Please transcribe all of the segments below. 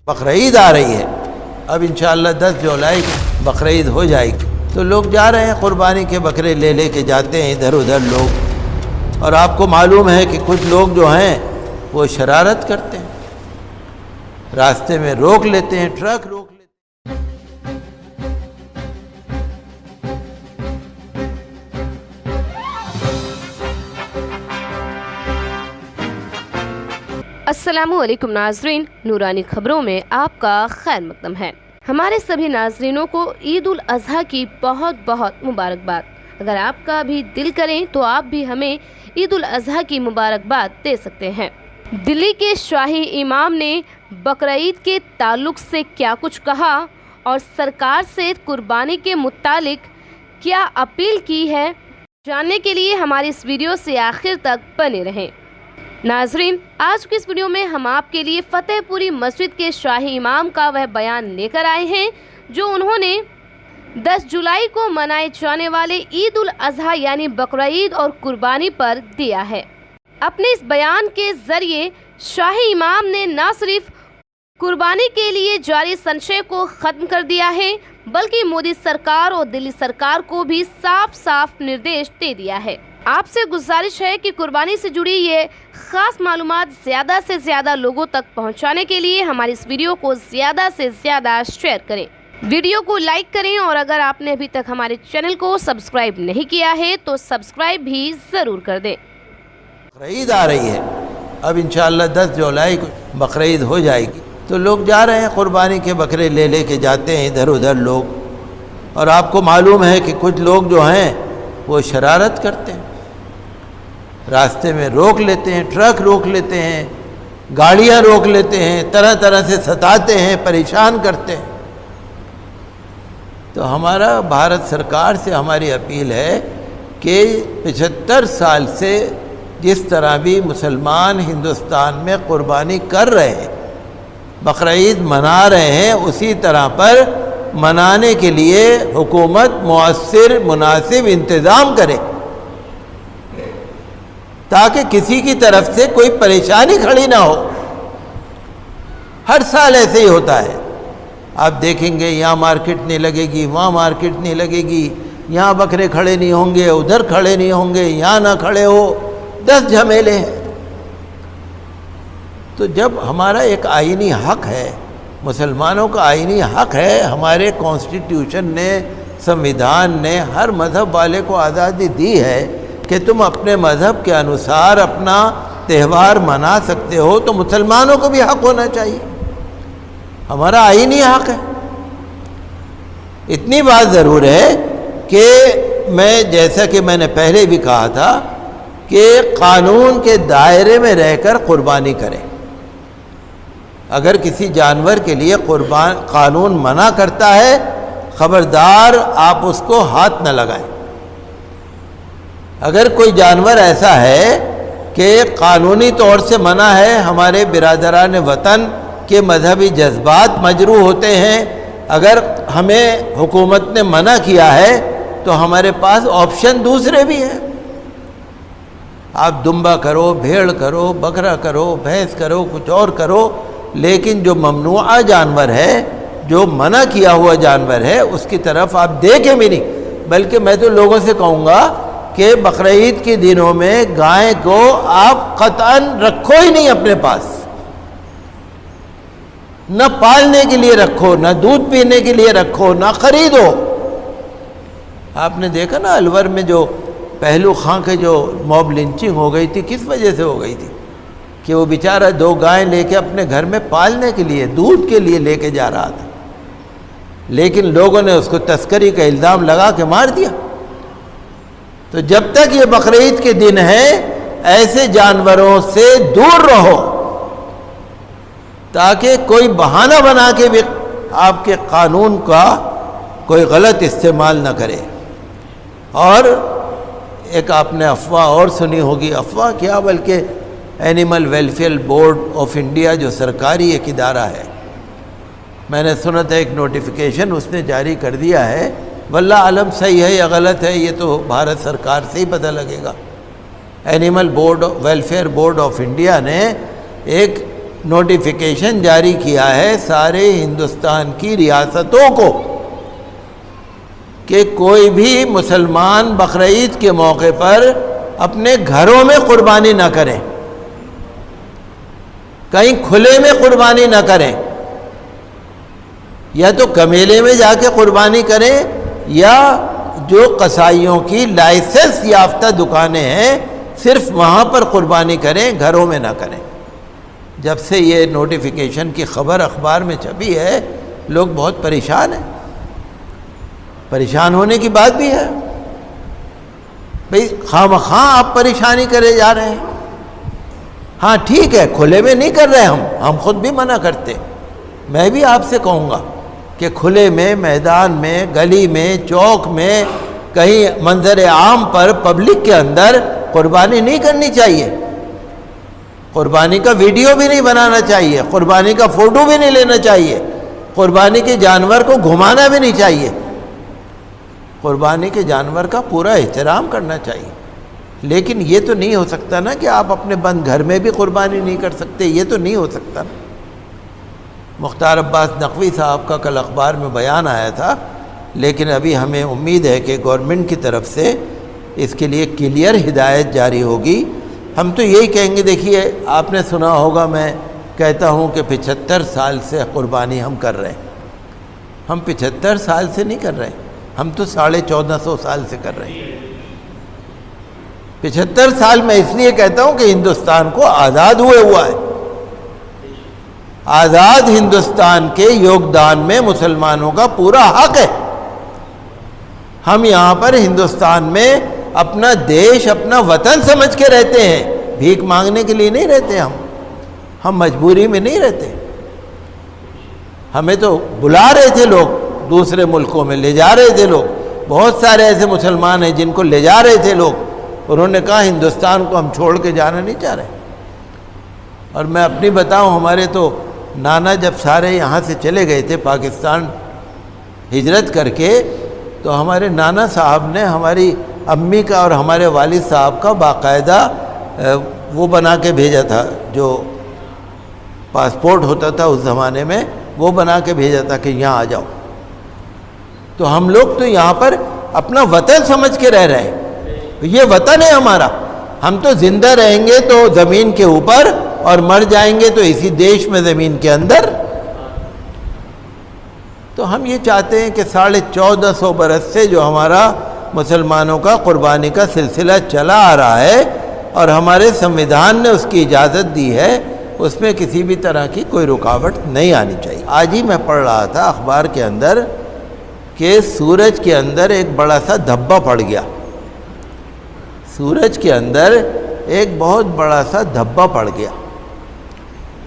بقرعید آ رہی ہے، اب انشاءاللہ 10 جولائی بقرعید ہو جائے گی، تو لوگ جا رہے ہیں قربانی کے بکرے لے کے جاتے ہیں ادھر ادھر لوگ، اور آپ کو معلوم ہے کہ کچھ لوگ جو ہیں وہ شرارت کرتے ہیں، راستے میں روک لیتے ہیں، ٹرک روک لیتے ہیں۔ السلام علیکم ناظرین، نورانی خبروں میں آپ کا خیر مقدم ہے۔ ہمارے سبھی ناظرینوں کو عید الاضحیٰ کی بہت بہت مبارکباد۔ اگر آپ کا بھی دل کریں تو آپ بھی ہمیں عید الاضحیٰ کی مبارکباد دے سکتے ہیں۔ دلی کے شاہی امام نے بقرعید کے تعلق سے کیا کچھ کہا اور سرکار سے قربانی کے متعلق کیا اپیل کی ہے، جاننے کے لیے ہماری اس ویڈیو سے آخر تک بنے رہیں۔ ناظرین، آج کی اس ویڈیو میں ہم آپ کے لیے فتح پوری مسجد کے شاہی امام کا وہ بیان لے کر آئے ہیں جو انہوں نے 10 جولائی کو منائے جانے والے عید الاضحیٰ یعنی بقرعید اور قربانی پر دیا ہے۔ اپنے اس بیان کے ذریعے شاہی امام نے نہ صرف قربانی کے لیے جاری سنشے کو ختم کر دیا ہے بلکہ مودی سرکار اور دلی سرکار کو بھی صاف صاف نردیش دے دیا ہے۔ آپ سے گزارش ہے کہ قربانی سے جڑی یہ خاص معلومات زیادہ سے زیادہ لوگوں تک پہنچانے کے لیے ہماری اس ویڈیو کو زیادہ سے زیادہ شیئر کریں، ویڈیو کو لائک کریں، اور اگر آپ نے ابھی تک ہمارے چینل کو سبسکرائب نہیں کیا ہے تو سبسکرائب بھی ضرور کر دیں۔ بقرعید آ رہی ہے، اب انشاءاللہ 10 جولائی کو بقرعید ہو جائے گی، تو لوگ جا رہے ہیں قربانی کے بکرے لے کے جاتے ہیں ادھر ادھر لوگ، اور آپ کو معلوم ہے کہ کچھ لوگ جو ہیں وہ شرارت کرتے ہیں، راستے میں روک لیتے ہیں، ٹرک روک لیتے ہیں، گاڑیاں روک لیتے ہیں، طرح طرح سے ستاتے ہیں، پریشان کرتے ہیں۔ تو ہمارا بھارت سرکار سے ہماری اپیل ہے کہ 75 سال سے جس طرح بھی مسلمان ہندوستان میں قربانی کر رہے ہیں، بقرعید منا رہے ہیں، اسی طرح پر منانے کے لیے حکومت مؤثر مناسب انتظام کرے تاکہ کسی کی طرف سے کوئی پریشانی کھڑی نہ ہو۔ ہر سال ایسے ہی ہوتا ہے، آپ دیکھیں گے یہاں مارکیٹ نہیں لگے گی، وہاں مارکیٹ نہیں لگے گی، یہاں بکرے کھڑے نہیں ہوں گے، ادھر کھڑے نہیں ہوں گے، یہاں نہ کھڑے ہو، 10 جھمیلے ہیں۔ تو جب ہمارا ایک آئینی حق ہے، مسلمانوں کا آئینی حق ہے، ہمارے کانسٹیٹیوشن نے، سمویدھان نے ہر مذہب والے کو آزادی دی ہے کہ تم اپنے مذہب کے انوسار اپنا تہوار منا سکتے ہو، تو مسلمانوں کو بھی حق ہونا چاہیے، ہمارا آئینی حق ہے۔ اتنی بات ضرور ہے کہ جیسا کہ میں نے پہلے بھی کہا تھا کہ قانون کے دائرے میں رہ کر قربانی کریں۔ اگر کسی جانور کے لیے قانون منع کرتا ہے، خبردار آپ اس کو ہاتھ نہ لگائیں۔ اگر کوئی جانور ایسا ہے کہ قانونی طور سے منع ہے، ہمارے برادران وطن کے مذہبی جذبات مجروح ہوتے ہیں، اگر ہمیں حکومت نے منع کیا ہے تو ہمارے پاس آپشن دوسرے بھی ہیں۔ آپ دمبا کرو، بھیڑ کرو، بکرا کرو، بھینس کرو، کچھ اور کرو، لیکن جو ممنوعہ جانور ہے، جو منع کیا ہوا جانور ہے، اس کی طرف آپ دیکھیں بھی نہیں۔ بلکہ میں تو لوگوں سے کہوں گا کہ بقرعید کے دنوں میں گائے کو آپ قطعاً رکھو ہی نہیں اپنے پاس، نہ پالنے کے لیے رکھو، نہ دودھ پینے کے لیے رکھو، نہ خریدو۔ آپ نے دیکھا نا الور میں جو پہلو خان کے جو موب لنچنگ ہو گئی تھی، کس وجہ سے ہو گئی تھی؟ کہ وہ بیچارہ 2 گائیں لے کے اپنے گھر میں پالنے کے لیے، دودھ کے لیے لے کے جا رہا تھا، لیکن لوگوں نے اس کو تسکری کا الزام لگا کے مار دیا۔ تو جب تک یہ بقرعید کے دن ہے، ایسے جانوروں سے دور رہو تاکہ کوئی بہانہ بنا کے بھی آپ کے قانون کا کوئی غلط استعمال نہ کرے۔ اور ایک آپ نے افواہ اور سنی ہوگی، افواہ کیا بلکہ animal welfare board of India جو سرکاری ایک ادارہ ہے، میں نے سنا تھا ایک نوٹیفیکیشن اس نے جاری کر دیا ہے، واللہ عالم صحیح ہے یا غلط ہے یہ تو بھارت سرکار سے ہی پتہ لگے گا۔ Animal welfare board of India نے ایک نوٹیفیکیشن جاری کیا ہے سارے ہندوستان کی ریاستوں کو کہ کوئی بھی مسلمان بقرعید کے موقع پر اپنے گھروں میں قربانی نہ کریں، کہیں کھلے میں قربانی نہ کریں، یا تو کمیلے میں جا کے قربانی کریں یا جو قصائیوں کی لائسنس یافتہ دکانیں ہیں صرف وہاں پر قربانی کریں، گھروں میں نہ کریں۔ جب سے یہ نوٹیفیکیشن کی خبر اخبار میں چھپی ہے لوگ بہت پریشان ہیں۔ پریشان ہونے کی بات بھی ہے، بھئی خواہ مخواہ آپ پریشانی کرے جا رہے ہیں۔ ہاں ٹھیک ہے، کھلے میں نہیں کر رہے ہم خود بھی منع کرتے۔ میں بھی آپ سے کہوں گا کہ کھلے میں، میدان میں، گلی میں، چوک میں، کہیں منظر عام پر پبلک کے اندر قربانی نہیں کرنی چاہیے۔ قربانی کا ویڈیو بھی نہیں بنانا چاہیے، قربانی کا فوٹو بھی نہیں لینا چاہیے، قربانی کے جانور کو گھمانا بھی نہیں چاہیے۔ قربانی کے جانور کا پورا احترام کرنا چاہیے، لیکن یہ تو نہیں ہو سکتا نا کہ آپ اپنے بند گھر میں بھی قربانی نہیں کر سکتے، یہ تو نہیں ہو سکتا نا۔ مختار عباس نقوی صاحب کا کل اخبار میں بیان آیا تھا، لیکن ابھی ہمیں امید ہے کہ گورنمنٹ کی طرف سے اس کے لیے کلیئر ہدایت جاری ہوگی۔ ہم تو یہی کہیں گے، دیکھیے آپ نے سنا ہوگا، میں کہتا ہوں کہ 75 سال سے قربانی ہم کر رہے ہیں۔ ہم 75 سال سے نہیں کر رہے ہیں، ہم تو 1450 سال سے کر رہے ہیں۔ 75 سال میں اس لیے کہتا ہوں کہ ہندوستان کو آزاد ہوئے ہوا ہے۔ آزاد ہندوستان کے یوگدان میں مسلمانوں کا پورا حق ہے۔ ہم یہاں پر ہندوستان میں اپنا دیش، اپنا وطن سمجھ کے رہتے ہیں، بھیک مانگنے کے لیے نہیں رہتے ہم مجبوری میں نہیں رہتے۔ ہمیں تو بلا رہے تھے لوگ، دوسرے ملکوں میں لے جا رہے تھے لوگ، بہت سارے ایسے مسلمان ہیں جن کو لے جا رہے تھے لوگ، انہوں نے کہا ہندوستان کو ہم چھوڑ کے جانا نہیں چاہ رہے۔ اور میں اپنی بتاؤں، ہمارے تو نانا جب سارے یہاں سے چلے گئے تھے پاکستان ہجرت کر کے، تو ہمارے نانا صاحب نے ہماری امی کا اور ہمارے والد صاحب کا باقاعدہ وہ بنا کے بھیجا تھا، جو پاسپورٹ ہوتا تھا اس زمانے میں، وہ بنا کے بھیجا تھا کہ یہاں آ جاؤ۔ تو ہم لوگ تو یہاں پر اپنا وطن سمجھ کے رہ رہے ہیں، یہ وطن ہے ہمارا۔ ہم تو زندہ رہیں گے تو زمین کے اوپر، اور مر جائیں گے تو اسی دیش میں زمین کے اندر۔ تو ہم یہ چاہتے ہیں کہ 1450 برس سے جو ہمارا مسلمانوں کا قربانی کا سلسلہ چلا آ رہا ہے اور ہمارے سنویدھان نے اس کی اجازت دی ہے، اس میں کسی بھی طرح کی کوئی رکاوٹ نہیں آنی چاہیے۔ آج ہی میں پڑھ رہا تھا اخبار کے اندر کہ سورج کے اندر ایک بڑا سا دھبا پڑ گیا۔ سورج کے اندر ایک بہت بڑا سا دھبا پڑ گیا۔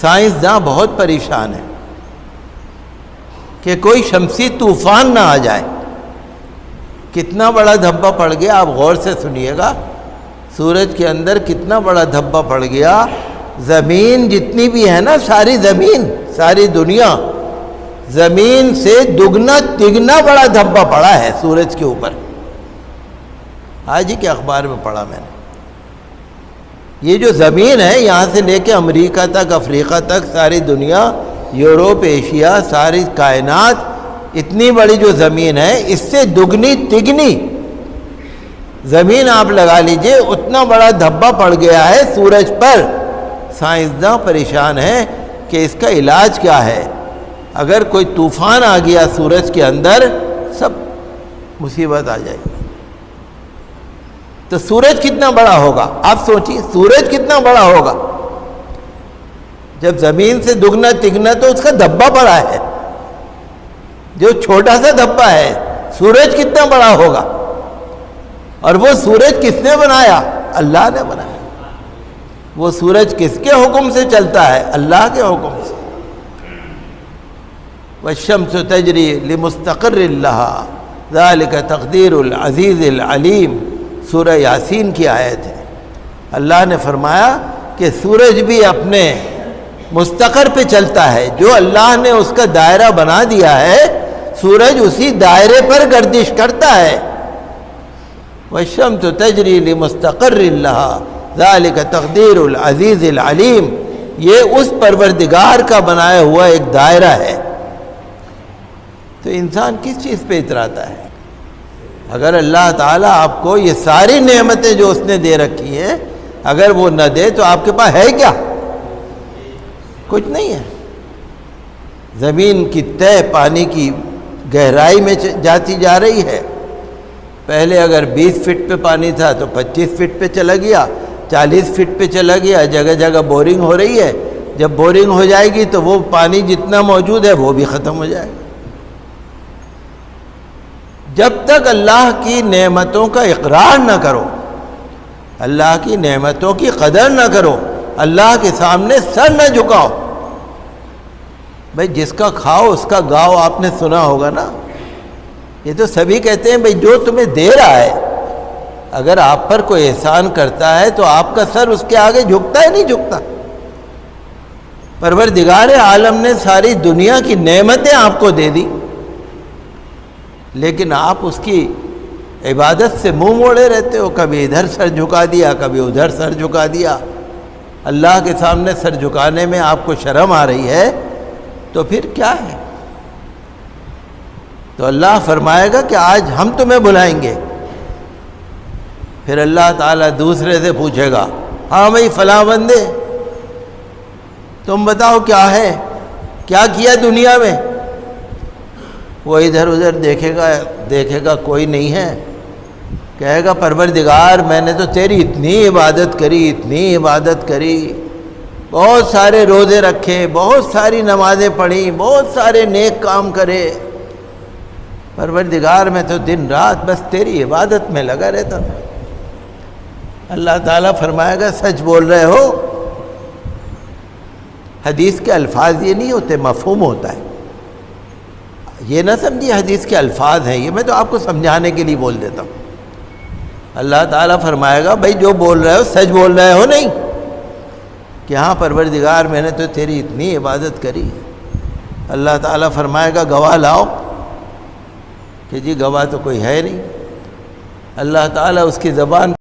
سائنسداں بہت پریشان ہیں کہ کوئی شمسی طوفان نہ آ جائے۔ کتنا بڑا دھبا پڑ گیا، آپ غور سے سنیے گا۔ سورج کے اندر کتنا بڑا دھبا پڑ گیا، زمین جتنی بھی ہے نا، ساری زمین، ساری دنیا، زمین سے دگنا تگنا بڑا دھبا پڑا ہے سورج کے اوپر۔ آج ہی کے اخبار میں پڑھا میں نے۔ یہ جو زمین ہے، یہاں سے لے کے امریکہ تک، افریقہ تک، ساری دنیا، یوروپ، ایشیا، ساری کائنات، اتنی بڑی جو زمین ہے، اس سے دگنی تگنی زمین آپ لگا لیجئے، اتنا بڑا دھبا پڑ گیا ہے سورج پر۔ سائنسداں پریشان ہیں کہ اس کا علاج کیا ہے۔ اگر کوئی طوفان آ گیا سورج کے اندر، سب مصیبت آ جائے گی۔ تو سورج کتنا بڑا ہوگا، آپ سوچیے، سورج کتنا بڑا ہوگا جب زمین سے دگنا تگنا، تو اس کا دھبا بڑا ہے، جو چھوٹا سا دھبا ہے، سورج کتنا بڑا ہوگا۔ اور وہ سورج کس نے بنایا؟ اللہ نے بنایا۔ وہ سورج کس کے حکم سے چلتا ہے؟ اللہ کے حکم سے۔ وَالشَّمْسُ تَجْرِي لِمُسْتَقِرٍّ لَهَا ذَلِكَ تَقْدِيرُ الْعَزِيزِ الْعَلِيمِ، سورہ یاسین کی آیت ہے۔ اللہ نے فرمایا کہ سورج بھی اپنے مستقر پہ چلتا ہے، جو اللہ نے اس کا دائرہ بنا دیا ہے، سورج اسی دائرے پر گردش کرتا ہے۔ وَالشَّمْسُ تَجْرِي لِمُسْتَقِرٍّ لَهَا ذَلِكَ تَقْدِيرُ الْعَزِيزِ الْعَلِيمِ، یہ اس پروردگار کا بنایا ہوا ایک دائرہ ہے۔ تو انسان کس چیز پہ اتراتا ہے؟ اگر اللہ تعالیٰ آپ کو یہ ساری نعمتیں جو اس نے دے رکھی ہیں اگر وہ نہ دے تو آپ کے پاس ہے کیا؟ کچھ نہیں ہے۔ زمین کی تہ پانی کی گہرائی میں جاتی جا رہی ہے۔ پہلے اگر 20 فٹ پہ پانی تھا تو 25 فٹ پہ چلا گیا، 40 فٹ پہ چلا گیا، جگہ جگہ بورنگ ہو رہی ہے۔ جب بورنگ ہو جائے گی تو وہ پانی جتنا موجود ہے وہ بھی ختم ہو جائے گا۔ جب تک اللہ کی نعمتوں کا اقرار نہ کرو، اللہ کی نعمتوں کی قدر نہ کرو، اللہ کے سامنے سر نہ جھکاؤ۔ بھائی جس کا کھاؤ اس کا گاؤ، آپ نے سنا ہوگا نا۔ یہ تو سبھی کہتے ہیں بھائی جو تمہیں دے رہا ہے، اگر آپ پر کوئی احسان کرتا ہے تو آپ کا سر اس کے آگے جھکتا ہے نہیں جھکتا؟ پروردگار عالم نے ساری دنیا کی نعمتیں آپ کو دے دی، لیکن آپ اس کی عبادت سے منہ موڑے رہتے ہو۔ کبھی ادھر سر جھکا دیا، کبھی ادھر سر جھکا دیا۔ اللہ کے سامنے سر جھکانے میں آپ کو شرم آ رہی ہے تو پھر کیا ہے؟ تو اللہ فرمائے گا کہ آج ہم تمہیں بلائیں گے۔ پھر اللہ تعالیٰ دوسرے سے پوچھے گا، ہاں بھائی فلاں بندے تم بتاؤ کیا ہے، کیا کیا دنیا میں؟ وہ ادھر ادھر دیکھے گا کوئی نہیں ہے، کہے گا پروردگار میں نے تو تیری اتنی عبادت کری، اتنی عبادت کری، بہت سارے روزے رکھے، بہت ساری نمازیں پڑھی، بہت سارے نیک کام کرے، پروردگار میں تو دن رات بس تیری عبادت میں لگا رہتا ہوں۔ اللہ تعالیٰ فرمائے گا سچ بول رہے ہو۔ حدیث کے الفاظ یہ نہیں ہوتے، مفہوم ہوتا ہے۔ یہ نہ سمجھیے حدیث کے الفاظ ہیں، یہ میں تو آپ کو سمجھانے کے لیے بول دیتا ہوں۔ اللہ تعالیٰ فرمائے گا بھائی جو بول رہے ہو سچ بول رہے ہو نہیں؟ کہ ہاں پروردگار میں نے تو تیری اتنی عبادت کری۔ اللہ تعالیٰ فرمائے گا گواہ لاؤ، کہ جی گواہ تو کوئی ہے نہیں۔ اللہ تعالیٰ اس کی زبان